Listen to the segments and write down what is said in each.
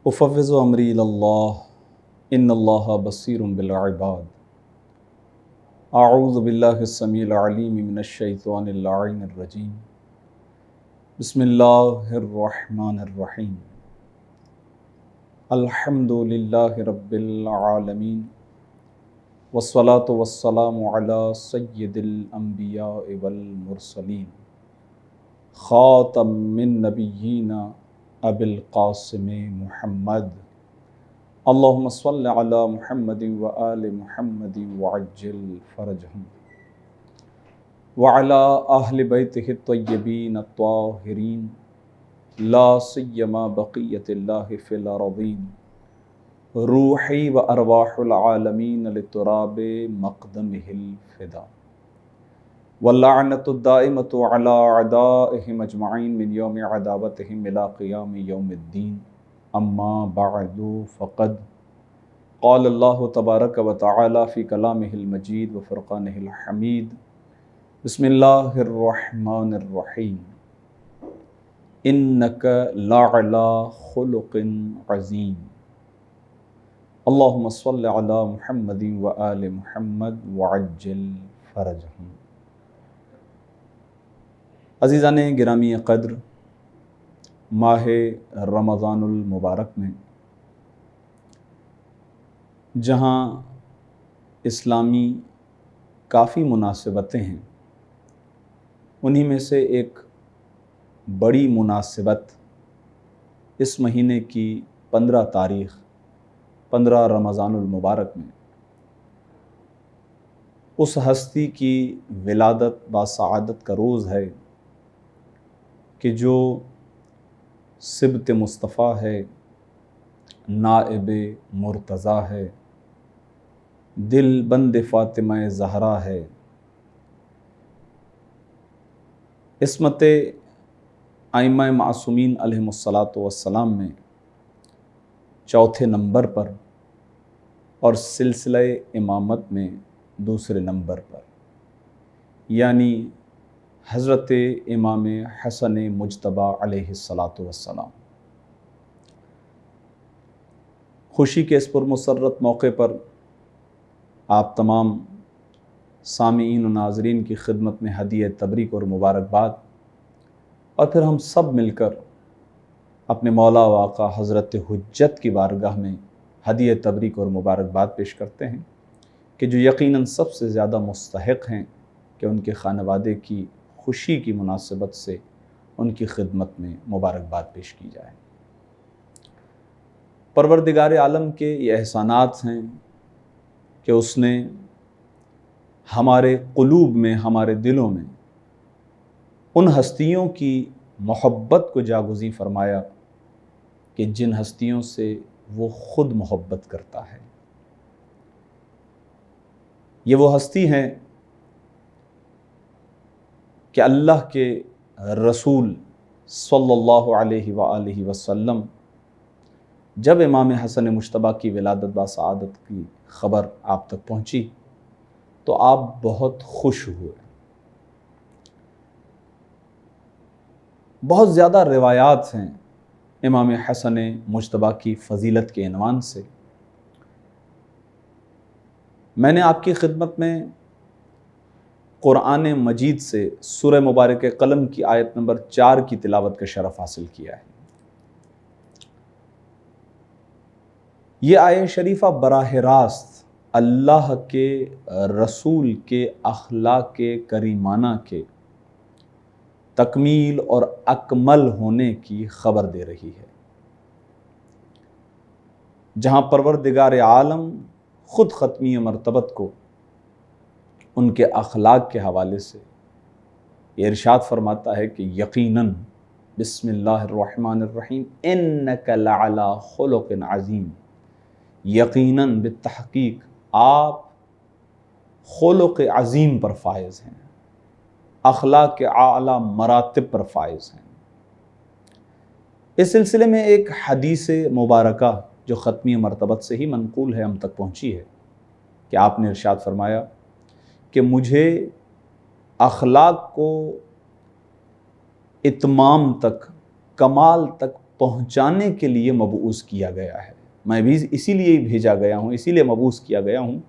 افوض امری اللہ ان اللہ بصیر بالعباد اعوذ باللہ السمیع العلیم من الشیطان اللعین الرجیم بسم اللہ الرحمن الرحیم الحمد للہ رب العالمین والصلاة والسلام علی سید الانبیاء والمرسلین خاتم من نبیین ابی القاسم محمد اللہم صل علی محمد وآل محمد وعجل فرجہم وعلی اہل بیتہ الطیبین الطاہرین لا سیما بقیت اللہ فی الارضین روحی و ارواح العالمین لتراب مقدمہ الفدا واللعنۃ الدائمۃ علی اعدائہم اجمعین من یوم عداوتہم الی قیام یوم الدین اما بعد فقد قال اللہ تبارک و تعالی فی کلامہ المجید و فرقانہ الحمید بسم اللہ الرحمن الرحیم انک لعلی خلق عظیم اللہم صل علی محمد وآل محمد وعجل فرجہم۔ عزیزان گرامی قدر، ماہ رمضان المبارک میں جہاں اسلامی کافی مناسبتیں ہیں، انہی میں سے ایک بڑی مناسبت اس مہینے کی 15 تاریخ 15 رمضان المبارک میں اس ہستی کی ولادت باسعادت کا روز ہے کہ جو سبط مصطفیٰ ہے، نائب مرتضیٰ ہے، دل بند فاطمہ زہرا ہے، عصمت ائمہ معصومین علیہم الصلاۃ والسلام میں چوتھے نمبر پر اور سلسلہ امامت میں دوسرے نمبر پر، یعنی حضرت امام حسن مجتبی علیہ الصلاۃ والسلام۔ خوشی کے اس پرمسرت موقع پر آپ تمام سامعین و ناظرین کی خدمت میں ہدیہ تبریک اور مبارکباد، اور پھر ہم سب مل کر اپنے مولا و آقا حضرت حجت کی بارگاہ میں ہدیہ تبریک اور مبارکباد پیش کرتے ہیں کہ جو یقیناً سب سے زیادہ مستحق ہیں کہ ان کے خانوادے کی خوشی کی مناسبت سے ان کی خدمت میں مبارکباد پیش کی جائے۔ پروردگار عالم کے یہ احسانات ہیں کہ اس نے ہمارے قلوب میں، ہمارے دلوں میں ان ہستیوں کی محبت کو جاگزیں فرمایا کہ جن ہستیوں سے وہ خود محبت کرتا ہے۔ یہ وہ ہستی ہیں کہ اللہ کے رسول صلی اللہ علیہ وآلہ وسلم جب امام حسن مجتبی کی ولادت باسعادت کی خبر آپ تک پہنچی تو آپ بہت خوش ہوئے۔ بہت زیادہ روایات ہیں امام حسن مجتبی کی فضیلت کے عنوان سے۔ میں نے آپ کی خدمت میں قرآن مجید سے سورہ مبارک قلم کی آیت نمبر 4 کی تلاوت کا شرف حاصل کیا ہے۔ یہ آیت شریفہ براہ راست اللہ کے رسول کے اخلاق کریمانہ کے تکمیل اور اکمل ہونے کی خبر دے رہی ہے، جہاں پروردگار عالم خود ختمی مرتبت کو ان کے اخلاق کے حوالے سے یہ ارشاد فرماتا ہے کہ یقیناً بسم اللہ الرحمن الرحیم انک لعلی خلق عظیم، یقیناً بالتحقیق آپ خلق عظیم پر فائز ہیں، اخلاق کے اعلیٰ مراتب پر فائز ہیں۔ اس سلسلے میں ایک حدیث مبارکہ جو ختمی مرتبت سے ہی منقول ہے ہم تک پہنچی ہے کہ آپ نے ارشاد فرمایا کہ مجھے اخلاق کو اتمام تک، کمال تک پہنچانے کے لیے مبعوث کیا گیا ہے، میں بھی اسی لیے ہی بھیجا گیا ہوں، اسی لیے مبعوث کیا گیا ہوں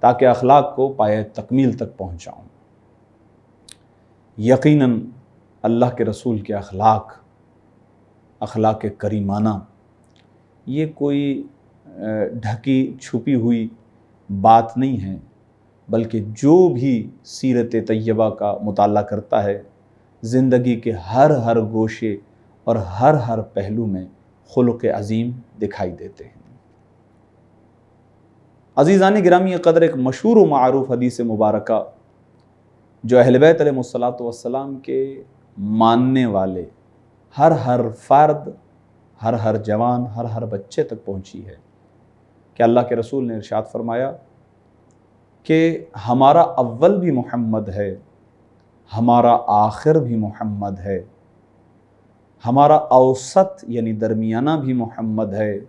تاکہ اخلاق کو پائے تکمیل تک پہنچاؤں۔ یقیناً اللہ کے رسول کے اخلاق کریمانہ یہ کوئی ڈھکی چھپی ہوئی بات نہیں ہے، بلکہ جو بھی سیرت طیبہ کا مطالعہ کرتا ہے زندگی کے ہر گوشے اور ہر پہلو میں خلق عظیم دکھائی دیتے ہیں۔ عزیزان گرامی قدر، ایک مشہور و معروف حدیث مبارکہ جو اہل بیت علیہ الصلوۃ والسلام کے ماننے والے ہر فرد، ہر جوان، ہر بچے تک پہنچی ہے کہ اللہ کے رسول نے ارشاد فرمایا کہ ہمارا اول بھی محمد ہے، ہمارا آخر بھی محمد ہے، ہمارا اوسط یعنی درمیانہ بھی محمد ہے،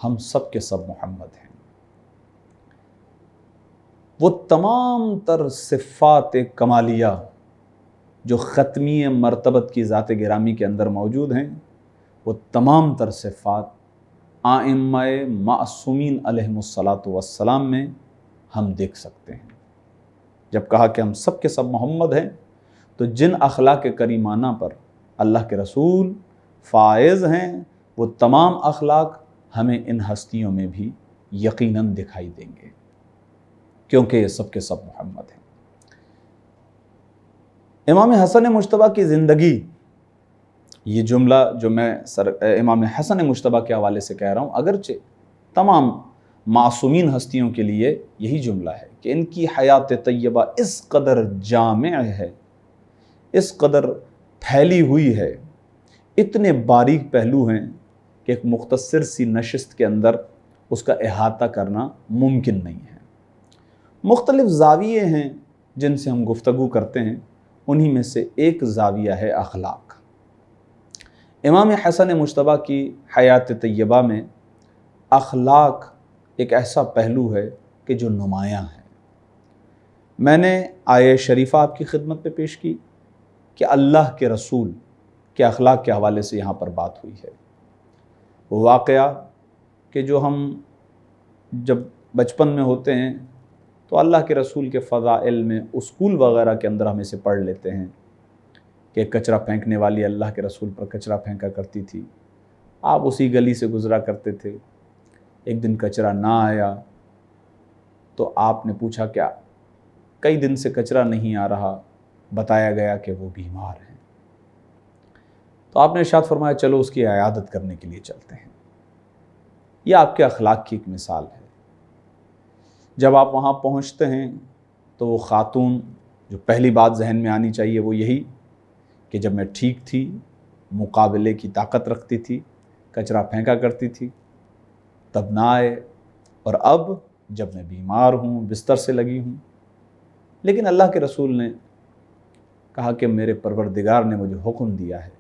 ہم سب کے سب محمد ہیں۔ وہ تمام تر صفات کمالیہ جو ختمی مرتبت کی ذات گرامی کے اندر موجود ہیں، وہ تمام تر صفات ائمہ معصومین علیہم الصلاۃ والسلام میں ہم دیکھ سکتے ہیں۔ جب کہا کہ ہم سب کے سب محمد ہیں تو جن اخلاق کریمانہ پر اللہ کے رسول فائز ہیں وہ تمام اخلاق ہمیں ان ہستیوں میں بھی یقیناً دکھائی دیں گے، کیونکہ یہ سب کے سب محمد ہیں۔ امام حسن مجتبیٰ کی زندگی، یہ جملہ جو میں امام حسن مجتبیٰ کے حوالے سے کہہ رہا ہوں، اگرچہ تمام معصومین ہستیوں کے لیے یہی جملہ ہے کہ ان کی حیات طیبہ اس قدر جامع ہے، اس قدر پھیلی ہوئی ہے، اتنے باریک پہلو ہیں کہ ایک مختصر سی نشست کے اندر اس کا احاطہ کرنا ممکن نہیں ہے۔ مختلف زاویے ہیں جن سے ہم گفتگو کرتے ہیں، انہی میں سے ایک زاویہ ہے اخلاق۔ امام حسن مجتبیٰ کی حیات طیبہ میں اخلاق ایک ایسا پہلو ہے کہ جو نمایاں ہے۔ میں نے آیہ شریفہ آپ کی خدمت پہ پیش کی کہ اللہ کے رسول کے اخلاق کے حوالے سے یہاں پر بات ہوئی ہے۔ وہ واقعہ کہ جو ہم جب بچپن میں ہوتے ہیں تو اللہ کے رسول کے فضائل میں اسکول وغیرہ کے اندر ہم اسے پڑھ لیتے ہیں کہ کچرا پھینکنے والی اللہ کے رسول پر کچرا پھینکا کرتی تھی، آپ اسی گلی سے گزرا کرتے تھے، ایک دن کچرا نہ آیا تو آپ نے پوچھا کیا کئی دن سے کچرا نہیں آ رہا، بتایا گیا کہ وہ بیمار ہیں، تو آپ نے ارشاد فرمایا چلو اس کی عیادت کرنے کے لیے چلتے ہیں۔ یہ آپ کے اخلاق کی ایک مثال ہے۔ جب آپ وہاں پہنچتے ہیں تو وہ خاتون، جو پہلی بات ذہن میں آنی چاہیے وہ یہی کہ جب میں ٹھیک تھی، مقابلے کی طاقت رکھتی تھی، کچرا پھینکا کرتی تھی، تب نہ آئے، اور اب جب میں بیمار ہوں، بستر سے لگی ہوں۔ لیکن اللہ کے رسول نے کہا کہ میرے پروردگار نے مجھے حکم دیا ہے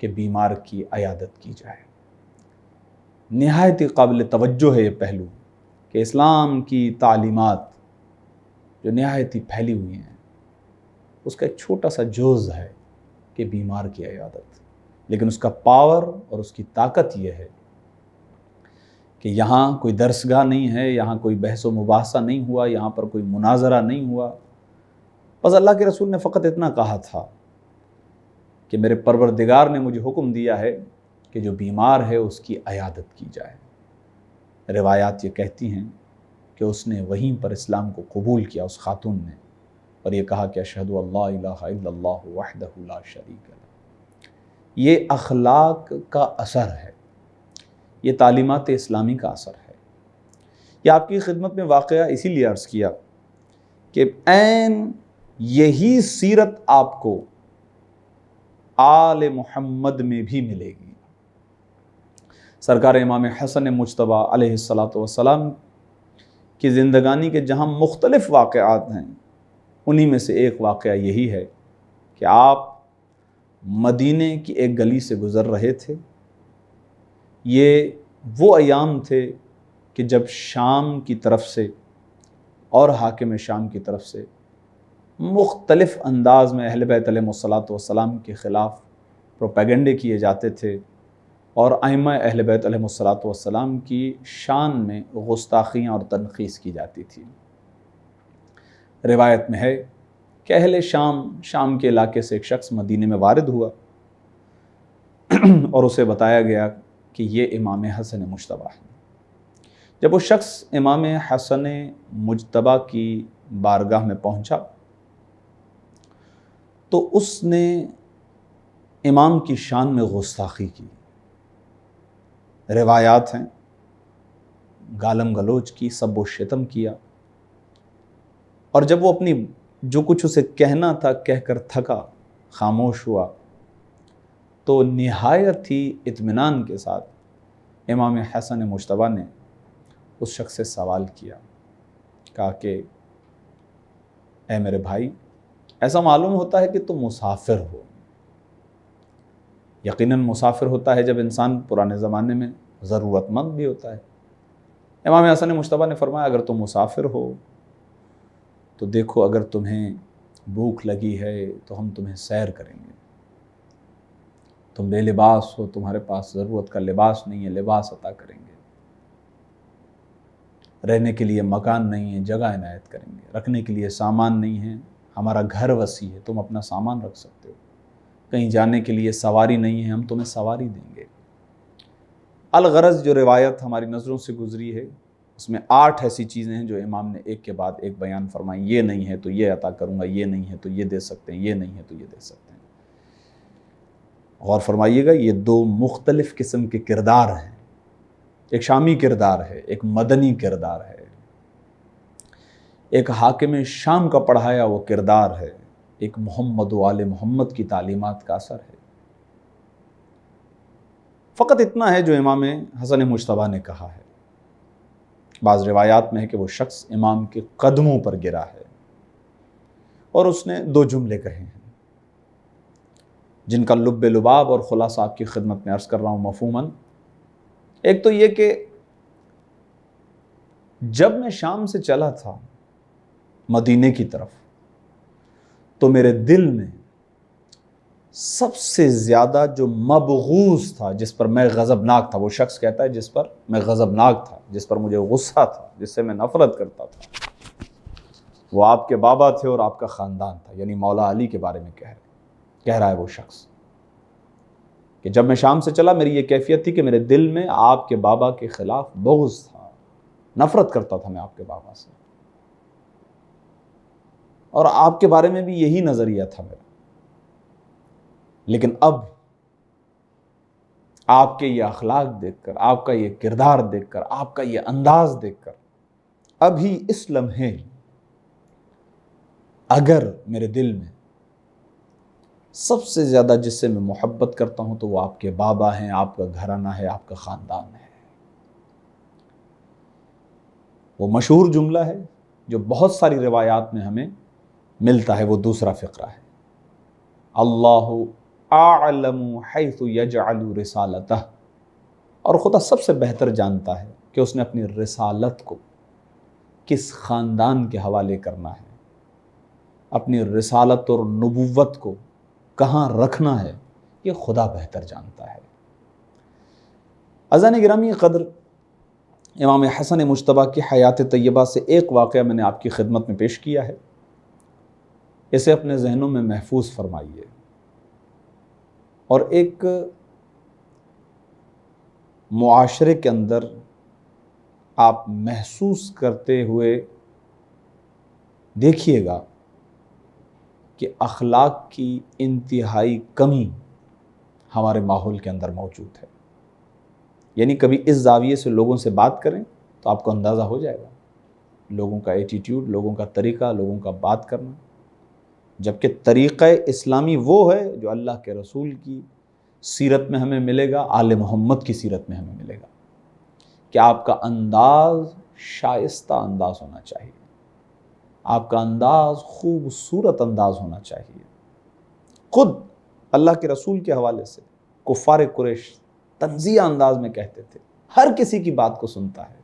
کہ بیمار کی عیادت کی جائے۔ نہایت ہی قابل توجہ ہے یہ پہلو کہ اسلام کی تعلیمات جو نہایت ہی پھیلی ہوئی ہیں، اس کا ایک چھوٹا سا جز ہے کہ بیمار کی عیادت، لیکن اس کا پاور اور اس کی طاقت یہ ہے کہ یہاں کوئی درسگاہ نہیں ہے، یہاں کوئی بحث و مباحثہ نہیں ہوا، یہاں پر کوئی مناظرہ نہیں ہوا، بس اللہ کے رسول نے فقط اتنا کہا تھا کہ میرے پروردگار نے مجھے حکم دیا ہے کہ جو بیمار ہے اس کی عیادت کی جائے۔ روایات یہ کہتی ہیں کہ اس نے وہیں پر اسلام کو قبول کیا، اس خاتون نے، اور یہ کہا کہ اشہد اللہ الہ الا اللہ وحدہ لا شریک لہ۔ یہ اخلاق کا اثر ہے، یہ تعلیمات اسلامی کا اثر ہے۔ یہ آپ کی خدمت میں واقعہ اسی لیے عرض کیا کہ عین یہی سیرت آپ کو آل محمد میں بھی ملے گی۔ سرکار امام حسن مجتبیٰ علیہ السلام کی زندگانی کے جہاں مختلف واقعات ہیں، انہی میں سے ایک واقعہ یہی ہے کہ آپ مدینے کی ایک گلی سے گزر رہے تھے۔ یہ وہ ایام تھے کہ جب شام کی طرف سے اور حاکم شام کی طرف سے مختلف انداز میں اہل بیت علیہ الصلوۃ والسلام کے خلاف پروپیگنڈے کیے جاتے تھے، اور ائمہ اہل بیت علیہم الصلاۃ والسلام کی شان میں گستاخیاں اور تنقیص کی جاتی تھی۔ روایت میں ہے کہ اہل شام کے علاقے سے ایک شخص مدینے میں وارد ہوا اور اسے بتایا گیا کہ یہ امام حسن مجتبیٰ ہے۔ جب وہ شخص امام حسن مجتبیٰ کی بارگاہ میں پہنچا تو اس نے امام کی شان میں گستاخی کی، روایات ہیں گالم گلوچ کی، سب و شتم کیا، اور جب وہ اپنی جو کچھ اسے کہنا تھا کہہ کر تھکا، خاموش ہوا، تو نہایت ہی اطمینان کے ساتھ امام حسن مجتبیٰ نے اس شخص سے سوال کیا، کہا کہ اے میرے بھائی، ایسا معلوم ہوتا ہے کہ تم مسافر ہو۔ یقیناً مسافر ہوتا ہے جب انسان پرانے زمانے میں ضرورت مند بھی ہوتا ہے۔ امام حسن مجتبیٰ نے فرمایا اگر تم مسافر ہو تو دیکھو، اگر تمہیں بھوک لگی ہے تو ہم تمہیں سیر کریں گے، تم بے لباس ہو، تمہارے پاس ضرورت کا لباس نہیں ہے، لباس عطا کریں گے، رہنے کے لیے مکان نہیں ہے، جگہ عنایت کریں گے، رکھنے کے لیے سامان نہیں ہے، ہمارا گھر وسیع ہے، تم اپنا سامان رکھ سکتے ہو، کہیں جانے کے لیے سواری نہیں ہے، ہم تمہیں سواری دیں گے۔ الغرض جو روایت ہماری نظروں سے گزری ہے اس میں 8 ایسی چیزیں ہیں جو امام نے ایک کے بعد ایک بیان فرمائی، یہ نہیں ہے تو یہ عطا کروں گا، یہ نہیں ہے تو یہ دے سکتے ہیں، یہ نہیں ہے تو یہ دے سکتے ہیں۔ غور فرمائیے گا، یہ 2 مختلف قسم کے کردار ہیں، ایک شامی کردار ہے، ایک مدنی کردار ہے، ایک حاکم شام کا پڑھایا وہ کردار ہے، ایک محمد و آل محمد کی تعلیمات کا اثر ہے۔ فقط اتنا ہے جو امام حسن مجتبیٰ نے کہا ہے۔ بعض روایات میں ہے کہ وہ شخص امام کے قدموں پر گرا ہے اور اس نے 2 جملے کہے ہیں جن کا لب لباب اور خلاصہ آپ کی خدمت میں عرض کر رہا ہوں مفہوماً۔ ایک تو یہ کہ جب میں شام سے چلا تھا مدینے کی طرف تو میرے دل میں سب سے زیادہ جو مبغوض تھا، جس پر میں غضبناک تھا، وہ شخص کہتا ہے جس پر میں غضبناک تھا، جس پر مجھے غصہ تھا، جس سے میں نفرت کرتا تھا، وہ آپ کے بابا تھے اور آپ کا خاندان تھا، یعنی مولا علی کے بارے میں کہہ رہا ہے وہ شخص کہ جب میں شام سے چلا میری یہ کیفیت تھی کہ میرے دل میں آپ کے بابا کے خلاف بغض تھا، نفرت کرتا تھا میں آپ کے بابا سے، اور آپ کے بارے میں بھی یہی نظریہ تھا میرا۔ لیکن اب آپ کے یہ اخلاق دیکھ کر، آپ کا یہ کردار دیکھ کر، آپ کا یہ انداز دیکھ کر، ابھی اس لمحے اگر میرے دل میں سب سے زیادہ جس سے میں محبت کرتا ہوں تو وہ آپ کے بابا ہیں، آپ کا گھرانہ ہے، آپ کا خاندان ہے۔ وہ مشہور جملہ ہے جو بہت ساری روایات میں ہمیں ملتا ہے، وہ دوسرا فقرہ ہے، اللہ اعلم حیث یجعل رسالتہ، اور خدا سب سے بہتر جانتا ہے کہ اس نے اپنی رسالت کو کس خاندان کے حوالے کرنا ہے، اپنی رسالت اور نبوت کو کہاں رکھنا ہے، یہ خدا بہتر جانتا ہے۔ عزیزان گرامی قدر، امام حسن مجتبیٰ کی حیات طیبہ سے ایک واقعہ میں نے آپ کی خدمت میں پیش کیا ہے، اسے اپنے ذہنوں میں محفوظ فرمائیے، اور ایک معاشرے کے اندر آپ محسوس کرتے ہوئے دیکھیے گا کہ اخلاق کی انتہائی کمی ہمارے ماحول کے اندر موجود ہے۔ یعنی کبھی اس زاویے سے لوگوں سے بات کریں تو آپ کو اندازہ ہو جائے گا لوگوں کا ایٹیٹیوڈ، لوگوں کا طریقہ، لوگوں کا بات کرنا، جبکہ طریقہ اسلامی وہ ہے جو اللہ کے رسول کی سیرت میں ہمیں ملے گا، آل محمد کی سیرت میں ہمیں ملے گا، کہ آپ کا انداز شائستہ انداز ہونا چاہیے، آپ کا انداز خوبصورت انداز ہونا چاہیے۔ خود اللہ کے رسول کے حوالے سے کفار قریش تنزیہ انداز میں کہتے تھے، ہر کسی کی بات کو سنتا ہے۔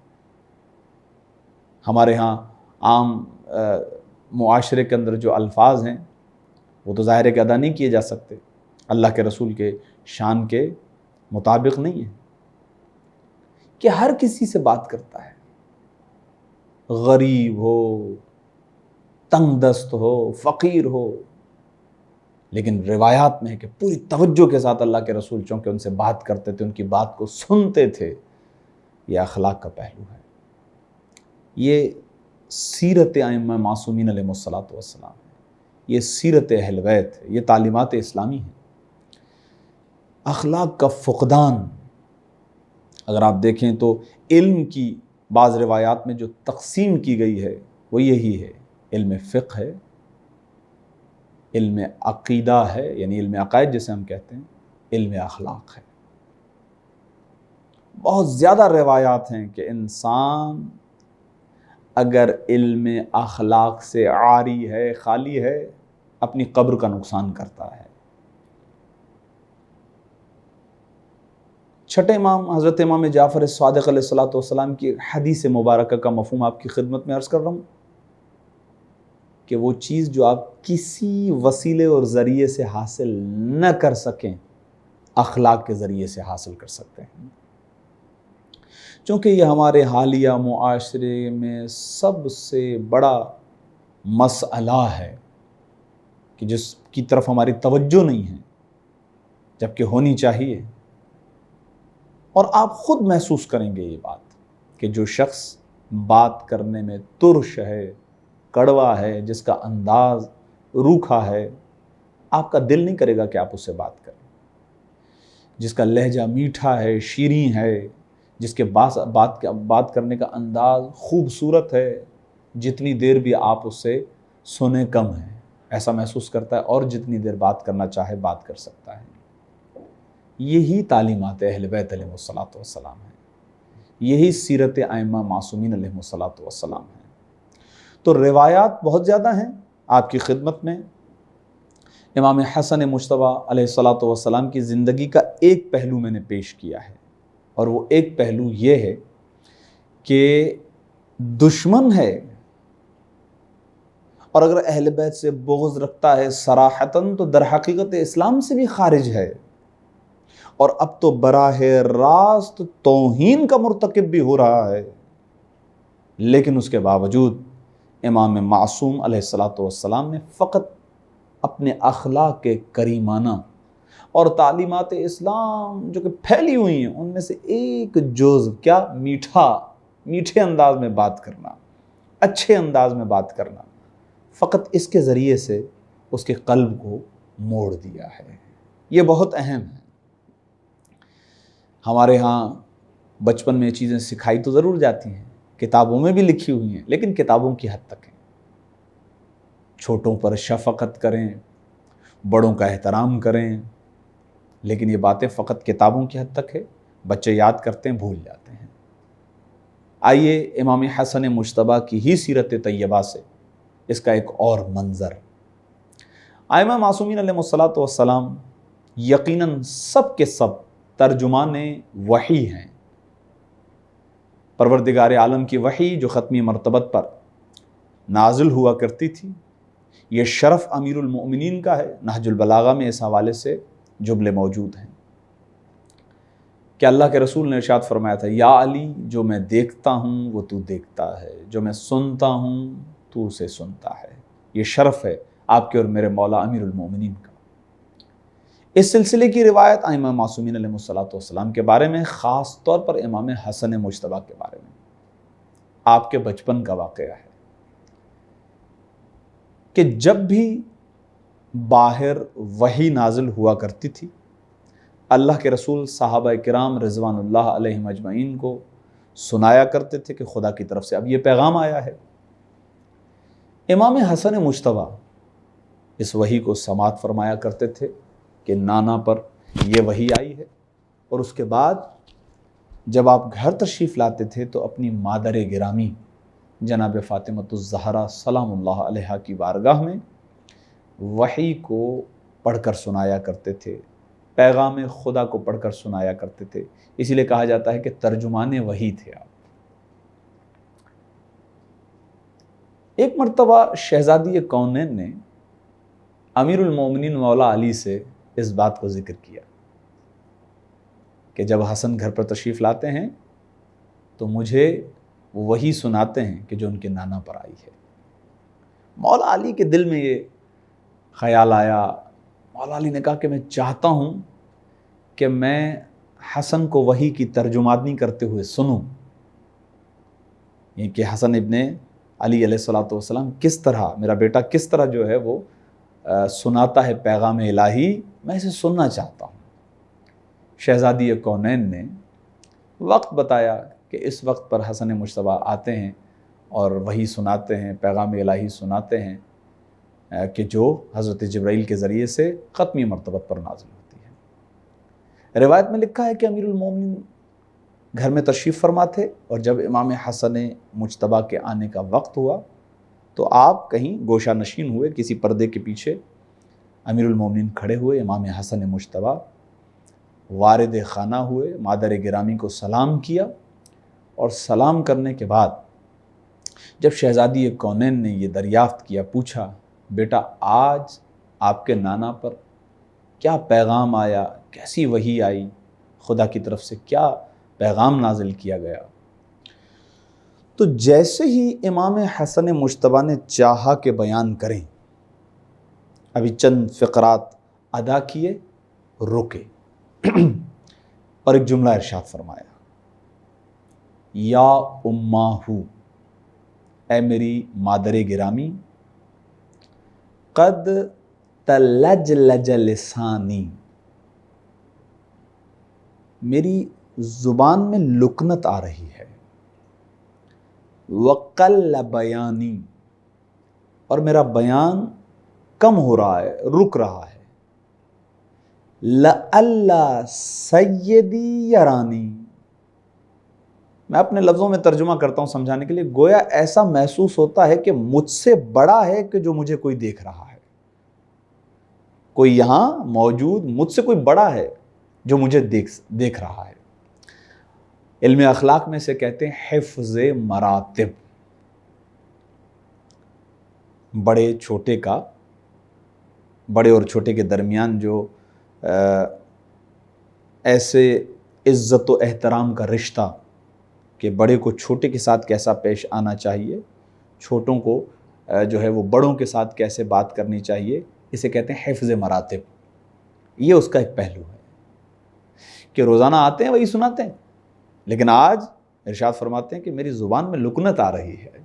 ہمارے ہاں عام معاشرے کے اندر جو الفاظ ہیں وہ تو ظاہر ہے کہ ادا نہیں کیے جا سکتے، اللہ کے رسول کے شان کے مطابق نہیں ہے کہ ہر کسی سے بات کرتا ہے، غریب ہو، تنگ دست ہو، فقیر ہو، لیکن روایات میں ہے کہ پوری توجہ کے ساتھ اللہ کے رسول چونکہ ان سے بات کرتے تھے، ان کی بات کو سنتے تھے۔ یہ اخلاق کا پہلو ہے، یہ سیرت ائمہ معصومین علیہ الصلوۃ والسلام ہے، یہ سیرت اہل بیت ہے، یہ تعلیمات اسلامی ہیں۔ اخلاق کا فقدان اگر آپ دیکھیں تو علم کی بعض روایات میں جو تقسیم کی گئی ہے وہ یہی ہے، علم فقہ ہے، علم عقیدہ ہے یعنی علم عقائد جسے ہم کہتے ہیں، علم اخلاق ہے۔ بہت زیادہ روایات ہیں کہ انسان اگر علم اخلاق سے عاری ہے، خالی ہے، اپنی قبر کا نقصان کرتا ہے۔ چھٹے امام حضرت امام جعفر صادق علیہ الصلوۃ والسلام کی حدیث مبارکہ کا مفہوم آپ کی خدمت میں عرض کر رہا ہوں کہ وہ چیز جو آپ کسی وسیلے اور ذریعے سے حاصل نہ کر سکیں، اخلاق کے ذریعے سے حاصل کر سکتے ہیں۔ چونکہ یہ ہمارے حالیہ معاشرے میں سب سے بڑا مسئلہ ہے کہ جس کی طرف ہماری توجہ نہیں ہے جبکہ ہونی چاہیے، اور آپ خود محسوس کریں گے یہ بات کہ جو شخص بات کرنے میں ترش ہے، کڑوا ہے، جس کا انداز روکھا ہے، آپ کا دل نہیں کرے گا کہ آپ اس سے بات کریں۔ جس کا لہجہ میٹھا ہے، شیریں ہے، جس کے بات کرنے کا انداز خوبصورت ہے، جتنی دیر بھی آپ اس سے سنیں کم ہے، ایسا محسوس کرتا ہے، اور جتنی دیر بات کرنا چاہے بات کر سکتا ہے۔ یہی تعلیمات اہل بیت علیہ الصلوۃ والسلام ہیں، یہی سیرت ائمہ معصومین علیہ الصلوۃ والسلام ہیں۔ تو روایات بہت زیادہ ہیں آپ کی خدمت میں۔ امام حسن مجتبی علیہ الصلوۃ والسلام کی زندگی کا ایک پہلو میں نے پیش کیا ہے، اور وہ ایک پہلو یہ ہے کہ دشمن ہے اور اگر اہل بیت سے بغض رکھتا ہے صراحتاً تو در حقیقت اسلام سے بھی خارج ہے، اور اب تو براہ راست توہین کا مرتکب بھی ہو رہا ہے۔ لیکن اس کے باوجود امام معصوم علیہ الصلوۃ والسلام نے فقط اپنے اخلاق کے کریمانہ اور تعلیمات اسلام جو کہ پھیلی ہوئی ہیں ان میں سے ایک جزو، کیا، میٹھے انداز میں بات کرنا، اچھے انداز میں بات کرنا، فقط اس کے ذریعے سے اس کے قلب کو موڑ دیا ہے۔ یہ بہت اہم ہے۔ ہمارے ہاں بچپن میں یہ چیزیں سکھائی تو ضرور جاتی ہیں، کتابوں میں بھی لکھی ہوئی ہیں، لیکن کتابوں کی حد تک ہیں۔ چھوٹوں پر شفقت کریں، بڑوں کا احترام کریں، لیکن یہ باتیں فقط کتابوں کی حد تک ہے، بچے یاد کرتے ہیں، بھول جاتے ہیں۔ آئیے امام حسن مجتبی کی ہی سیرت طیبہ سے اس کا ایک اور منظر۔ ائمہ معصومین علیہ الصلوۃ والسلام یقیناً سب کے سب ترجمان وحی ہیں۔ پروردگار عالم کی وحی جو ختمی مرتبت پر نازل ہوا کرتی تھی، یہ شرف امیر المؤمنین کا ہے۔ نہج البلاغہ میں اس حوالے سے جملے موجود ہیں کہ اللہ کے رسول نے ارشاد فرمایا تھا، یا علی، جو میں دیکھتا ہوں وہ تو دیکھتا ہے، جو میں سنتا ہوں تو اسے سنتا ہے۔ یہ شرف ہے آپ کے اور میرے مولا امیر المؤمنین کا۔ اس سلسلے کی روایت ائمہ معصومین علیہ الصلوۃ والسلام کے بارے میں، خاص طور پر امام حسن مجتبی کے بارے میں، آپ کے بچپن کا واقعہ ہے کہ جب بھی باہر وحی نازل ہوا کرتی تھی، اللہ کے رسول صحابہ کرام رضوان اللہ علیہم اجمعین کو سنایا کرتے تھے کہ خدا کی طرف سے اب یہ پیغام آیا ہے۔ امام حسن مجتبی اس وحی کو سماعت فرمایا کرتے تھے کہ نانا پر یہ وحی آئی ہے، اور اس کے بعد جب آپ گھر تشریف لاتے تھے تو اپنی مادر گرامی جناب فاطمۃ الزہرا سلام اللہ علیہا کی بارگاہ میں وحی کو پڑھ کر سنایا کرتے تھے، پیغام خدا کو پڑھ کر سنایا کرتے تھے۔ اسی لیے کہا جاتا ہے کہ ترجمان وحی تھے آپ۔ ایک مرتبہ شہزادی کونین نے امیر المومنین مولا علی سے اس بات کو ذکر کیا کہ جب حسن گھر پر تشریف لاتے ہیں تو مجھے وہی سناتے ہیں کہ جو ان کے نانا پر آئی ہے۔ مولا علی کے دل میں یہ خیال آیا، مولا علی نے کہا کہ میں چاہتا ہوں کہ میں حسن کو وحی کی ترجمانی کرتے ہوئے سنوں، یہ کہ حسن ابن علی علیہ السلام کس طرح، میرا بیٹا کس طرح جو ہے وہ سناتا ہے پیغام الہی، میں اسے سننا چاہتا ہوں۔ شہزادی کونین نے وقت بتایا کہ اس وقت پر حسن مجتبیٰ آتے ہیں اور وحی سناتے ہیں، پیغام الہی سناتے ہیں کہ جو حضرت جبرائیل کے ذریعے سے ختمی مرتبت پر نازل ہوتی ہے۔ روایت میں لکھا ہے کہ امیر المومنین گھر میں تشریف فرما تھے، اور جب امام حسن مجتبیٰ کے آنے کا وقت ہوا تو آپ کہیں گوشہ نشین ہوئے، کسی پردے کے پیچھے امیر المومنین کھڑے ہوئے، امام حسن مجتبیٰ وارد خانہ ہوئے، مادر گرامی کو سلام کیا، اور سلام کرنے کے بعد جب شہزادی کونین نے یہ دریافت کیا، پوچھا بیٹا آج آپ کے نانا پر کیا پیغام آیا، کیسی وحی آئی، خدا کی طرف سے کیا پیغام نازل کیا گیا؟ تو جیسے ہی امام حسن مجتبیٰ نے چاہا کہ بیان کریں، ابھی چند فقرات ادا کیے، رکے اور ایک جملہ ارشاد فرمایا، یا اماہو، اے میری مادر گرامی، قد تلجلج لسانی، میری زبان میں لکنت آ رہی ہے، وقل بیانی، اور میرا بیان کم ہو رہا ہے، رک رہا ہے، لعل سیدی یرانی، میں اپنے لفظوں میں ترجمہ کرتا ہوں سمجھانے کے لیے، گویا ایسا محسوس ہوتا ہے کہ مجھ سے بڑا ہے کہ جو مجھے کوئی دیکھ رہا ہے، کوئی یہاں موجود مجھ سے کوئی بڑا ہے جو مجھے دیکھ رہا ہے۔ علم اخلاق میں سے کہتے ہیں حفظ مراتب، بڑے اور چھوٹے کے درمیان جو ایسے عزت و احترام کا رشتہ کہ بڑے کو چھوٹے کے ساتھ کیسا پیش آنا چاہیے، چھوٹوں کو جو ہے وہ بڑوں کے ساتھ کیسے بات کرنی چاہیے، اسے کہتے ہیں حفظ مراتب۔ یہ اس کا ایک پہلو ہے کہ روزانہ آتے ہیں وہی سناتے ہیں، لیکن آج ارشاد فرماتے ہیں کہ میری زبان میں لکنت آ رہی ہے،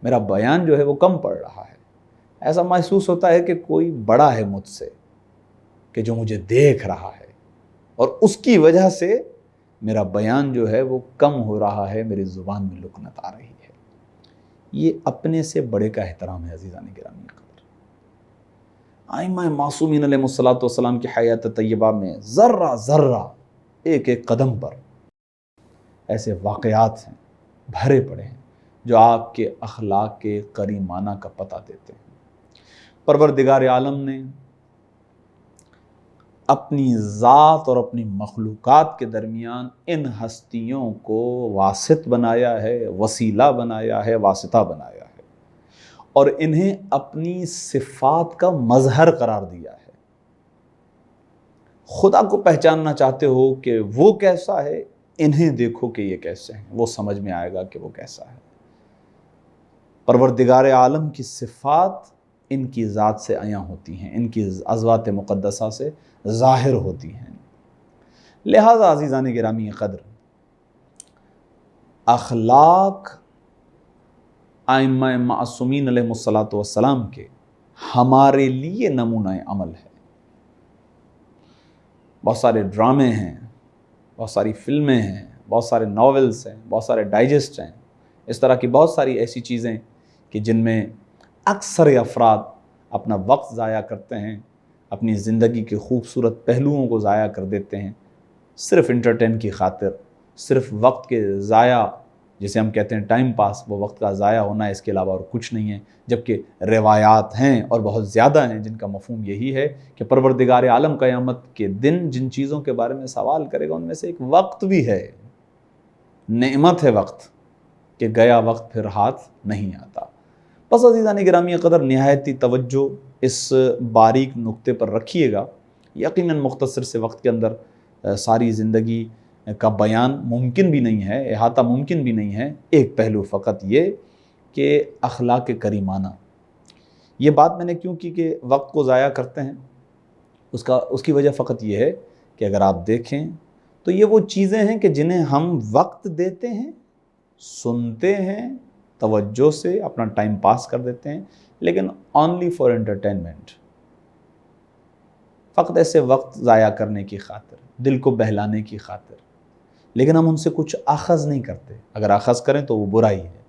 میرا بیان جو ہے وہ کم پڑ رہا ہے، ایسا محسوس ہوتا ہے کہ کوئی بڑا ہے مجھ سے کہ جو مجھے دیکھ رہا ہے، اور اس کی وجہ سے میرا بیان جو ہے وہ کم ہو رہا ہے، میری زبان میں لکنت آ رہی ہے۔ یہ اپنے سے بڑے کا احترام ہے عزیزان گرامی قدر۔ ائمہ معصومین علیہ السلام کی حیات طیبہ میں ذرہ ذرہ، ایک ایک قدم پر ایسے واقعات ہیں، بھرے پڑے ہیں، جو آپ کے اخلاق کے کریمانہ کا پتہ دیتے ہیں۔ پروردگار عالم نے اپنی ذات اور اپنی مخلوقات کے درمیان ان ہستیوں کو واسط بنایا ہے، وسیلہ بنایا ہے، واسطہ بنایا ہے، اور انہیں اپنی صفات کا مظہر قرار دیا ہے۔ خدا کو پہچاننا چاہتے ہو کہ وہ کیسا ہے، انہیں دیکھو کہ یہ کیسے ہیں، وہ سمجھ میں آئے گا کہ وہ کیسا ہے۔ پروردگار عالم کی صفات ان کی ذات سے عیاں ہوتی ہیں، ان کی ذوات مقدسہ سے ظاہر ہوتی ہیں۔ لہذا عزیزان گرامی قدر، اخلاق ائمہ معصومین علیہ السلام کے ہمارے لیے نمونہ عمل ہے۔ بہت سارے ڈرامے ہیں، بہت ساری فلمیں ہیں، بہت سارے ناولز ہیں، بہت سارے ڈائجسٹ ہیں، اس طرح کی بہت ساری ایسی چیزیں کہ جن میں اکثر افراد اپنا وقت ضائع کرتے ہیں، اپنی زندگی کے خوبصورت پہلوؤں کو ضائع کر دیتے ہیں، صرف انٹرٹین کی خاطر، صرف وقت کے ضائع، جسے ہم کہتے ہیں ٹائم پاس، وہ وقت کا ضائع ہونا ہے، اس کے علاوہ اور کچھ نہیں ہے۔ جبکہ روایات ہیں اور بہت زیادہ ہیں جن کا مفہوم یہی ہے کہ پروردگار عالم قیامت کے دن جن چیزوں کے بارے میں سوال کرے گا ان میں سے ایک وقت بھی ہے، نعمت ہے وقت، کہ گیا وقت پھر ہاتھ نہیں آتا۔ بس عزیزان گرامی قدر، نہایتی توجہ اس باریک نقطے پر رکھیے گا۔ یقیناً مختصر سے وقت کے اندر ساری زندگی کا بیان ممکن بھی نہیں ہے، احاطہ ممکن بھی نہیں ہے۔ ایک پہلو فقط یہ کہ اخلاق کریمانہ، یہ بات میں نے کیوں کی کہ وقت کو ضائع کرتے ہیں، اس کی وجہ فقط یہ ہے کہ اگر آپ دیکھیں تو یہ وہ چیزیں ہیں کہ جنہیں ہم وقت دیتے ہیں، سنتے ہیں، توجہ سے اپنا ٹائم پاس کر دیتے ہیں، لیکن اونلی فار انٹرٹینمنٹ، فقط ایسے وقت ضائع کرنے کی خاطر، دل کو بہلانے کی خاطر، لیکن ہم ان سے کچھ اخذ نہیں کرتے۔ اگر اخذ کریں تو وہ برائی ہے۔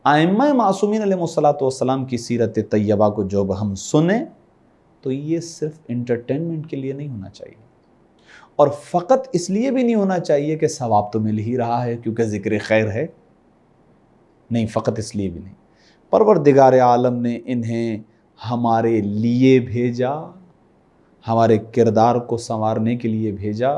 ائمہ معصومین علیہ الصلوۃ والسلام کی سیرت طیبہ کو جب ہم سنیں تو یہ صرف انٹرٹینمنٹ کے لیے نہیں ہونا چاہیے، اور فقط اس لیے بھی نہیں ہونا چاہیے کہ ثواب تو مل ہی رہا ہے کیونکہ ذکر خیر ہے، نہیں، فقط اس لیے بھی نہیں۔ پروردگار عالم نے انہیں ہمارے لیے بھیجا، ہمارے کردار کو سنوارنے کے لیے بھیجا،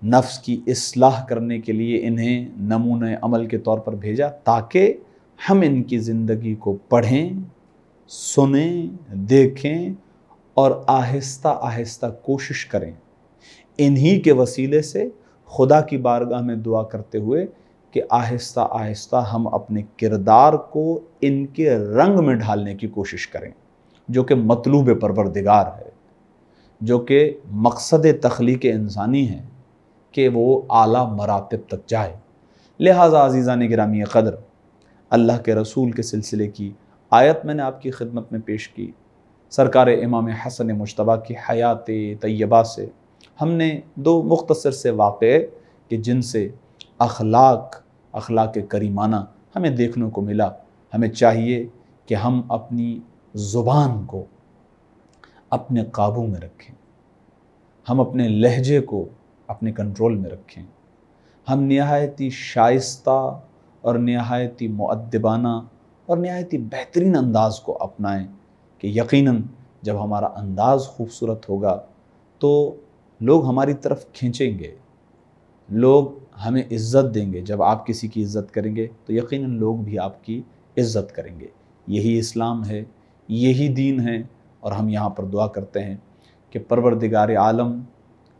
نفس کی اصلاح کرنے کے لیے انہیں نمونہ عمل کے طور پر بھیجا، تاکہ ہم ان کی زندگی کو پڑھیں، سنیں، دیکھیں اور آہستہ آہستہ کوشش کریں، انہی کے وسیلے سے خدا کی بارگاہ میں دعا کرتے ہوئے کہ آہستہ آہستہ ہم اپنے کردار کو ان کے رنگ میں ڈھالنے کی کوشش کریں، جو کہ مطلوب پروردگار ہے، جو کہ مقصد تخلیق انسانی ہے کہ وہ اعلیٰ مراتب تک جائے۔ لہٰذا عزیزان گرامی قدر، اللہ کے رسول کے سلسلے کی آیت میں نے آپ کی خدمت میں پیش کی، سرکار امام حسن مجتبیٰ کی حیات طیبہ سے ہم نے دو مختصر سے واقعے کہ جن سے اخلاق کریمانہ ہمیں دیکھنے کو ملا۔ ہمیں چاہیے کہ ہم اپنی زبان کو اپنے قابو میں رکھیں، ہم اپنے لہجے کو اپنے کنٹرول میں رکھیں، ہم نہایتی شائستہ اور نہایتی مؤدبانہ اور نہایتی بہترین انداز کو اپنائیں کہ یقیناً جب ہمارا انداز خوبصورت ہوگا تو لوگ ہماری طرف کھینچیں گے، لوگ ہمیں عزت دیں گے۔ جب آپ کسی کی عزت کریں گے تو یقیناً لوگ بھی آپ کی عزت کریں گے۔ یہی اسلام ہے، یہی دین ہے، اور ہم یہاں پر دعا کرتے ہیں کہ پروردگار عالم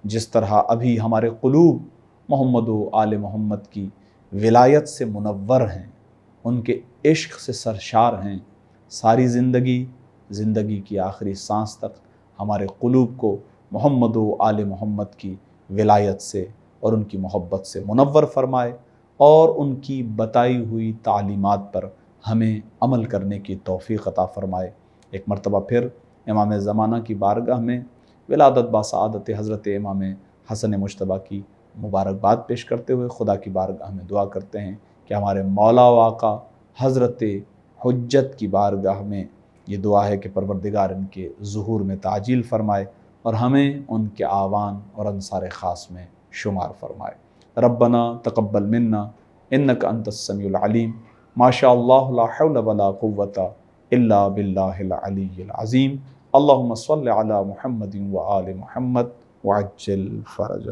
جس طرح ابھی ہمارے قلوب محمد و آل محمد کی ولایت سے منور ہیں، ان کے عشق سے سرشار ہیں، ساری زندگی کی آخری سانس تک ہمارے قلوب کو محمد و آل محمد کی ولایت سے اور ان کی محبت سے منور فرمائے، اور ان کی بتائی ہوئی تعلیمات پر ہمیں عمل کرنے کی توفیق عطا فرمائے۔ ایک مرتبہ پھر امام زمانہ کی بارگاہ میں ولادت باسعادت حضرت امام حسن مجتبیٰ کی مبارکباد پیش کرتے ہوئے خدا کی بارگاہ میں دعا کرتے ہیں کہ ہمارے مولا و آقا حضرت حجت کی بارگاہ میں یہ دعا ہے کہ پروردگار ان کے ظہور میں تعجیل فرمائے اور ہمیں ان کے آوان اور انصار خاص میں شمار فرمائے۔ ربنا تقبل منا انک انت السمیع العلیم، ما شاء اللہ لا حول ولا قوۃ الا باللہ العلی العظیم۔ اللہم صل علی محمد وآل محمد وعجل فرجہ۔